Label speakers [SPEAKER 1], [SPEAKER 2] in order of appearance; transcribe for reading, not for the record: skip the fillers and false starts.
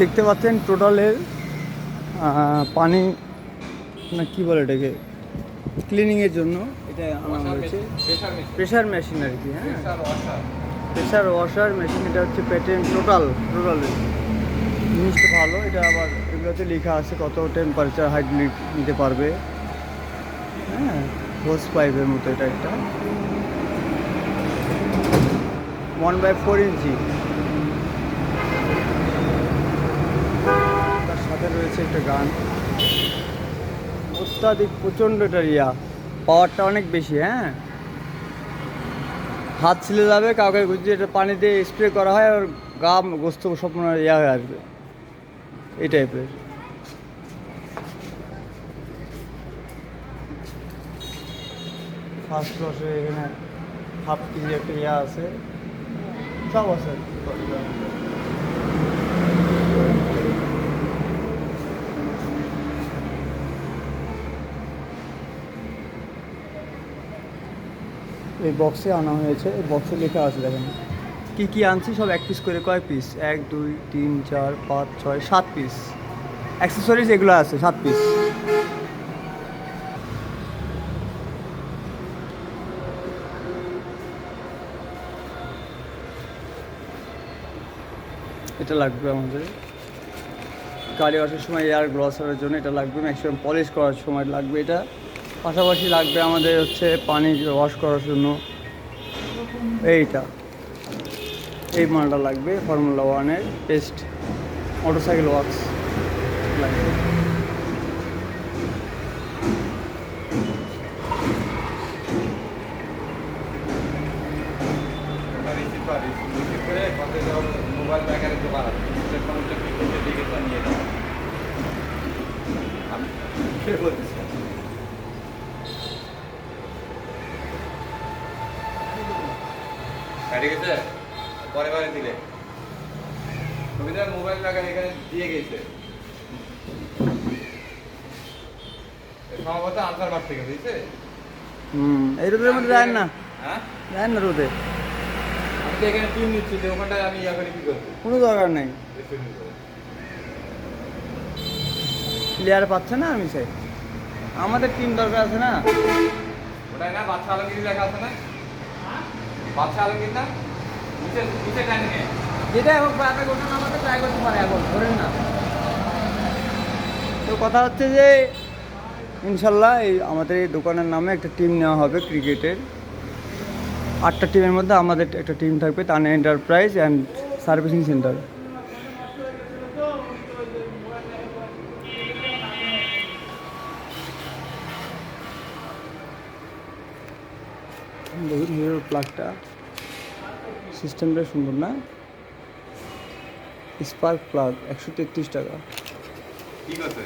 [SPEAKER 1] দেখতে পাচ্ছেন টোটালের পানি না কি বলে এটাকে ক্লিনিংয়ের জন্য এটা আনা হয়েছে। প্রেশার মেশিন আর কি, হ্যাঁ, প্রেশার ওয়াশার মেশিন। এটা হচ্ছে পেটেন্ট টোটাল জিনিসটা ভালো। এটা আবার এগুলোতে লেখা আছে কত টেম্পারেচার হাইট নিতে পারবে। হ্যাঁ, হোস পাইপের মতো এটা একটা 1/4 ইঞ্চি। তার সাথে রয়েছে একটা গান। অত্যাধিক প্রচণ্ড এটা পাওয়ারটা অনেক বেশি। হ্যাঁ, হাত ছিলে যাবে, কাউকে যদি এটা পানি দিয়ে স্প্রে করা হয় আর গাম গোস্ত সব হয়ে আসবে এই টাইপের। ফার্স্ট ক্লাসে এখানে হাফ কেজি একটা আছে, সব আছে। এই বক্সে আনা হয়েছে, এই বক্সে লেখা আছে দেখেন কি কি আনছি সব। 1 পিস করে কয় পিস, 1 2 3 4 5 6 7 পিস অ্যাক্সেসরিজ এগুলো আছে, 7 পিস। এটা লাগবে আমাদের গাড়ি ওয়াশের সময়, এয়ার গ্লসারের জন্য এটা লাগবে, ম্যাক্সিমাম পলিশ করার সময় লাগবে এটা। পাশাপাশি লাগবে আমাদের হচ্ছে পানি ওয়াশ করার জন্য এই মালটা লাগবে, ফর্মুলা 1-এর পেস্ট মোটরসাইকেল ওয়াক্স লাগবে।
[SPEAKER 2] মোবাইল ব্যাগের দোকান আছে, নিয়ে যাও। আমি বলতেছি ঠিক আছে, পরে বারে দিলে সুবিধা। মোবাইল ব্যাগের এখানে দিয়ে গেছে সম্ভবত আনসার মাঠ থেকে, বুঝছে?
[SPEAKER 1] এই রোদের মধ্যে যায় না,
[SPEAKER 2] হ্যাঁ
[SPEAKER 1] যায় না রোদে।
[SPEAKER 2] আমি তো এখানে টিম নিচ্ছি, যে ওখানটায় আমি ইয়া করে কি করবো?
[SPEAKER 1] কোনো দরকার নেই, প্লেয়ার পাচ্ছে না আমি চাই, আমাদের টিম দরকার আছে না।
[SPEAKER 2] ওটাই না বাচ্চা আলমগীর লেখা আছে না? বাচ্চা আলমগীর না, নিচে নিচে টাইম নিয়ে
[SPEAKER 1] যেটাই হোক আপনি গোটা নামাতে ট্রাই করতে পারে, এখন ধরেন না। তো কথা হচ্ছে যে ইনশাল্লাহ এই আমাদের এই দোকানের নামে একটা টিম নেওয়া হবে ক্রিকেটের। 8টা টিমের মধ্যে আমাদের একটা টিম থাকবে, তানা এন্টারপ্রাইজ অ্যান্ড সার্ভিসিং সেন্টার। দেখুন হিরোর প্লাগটা, সিস্টেমটা সুন্দর না? স্পার্ক প্লাগ 133 টাকা।
[SPEAKER 2] ঠিক আছে।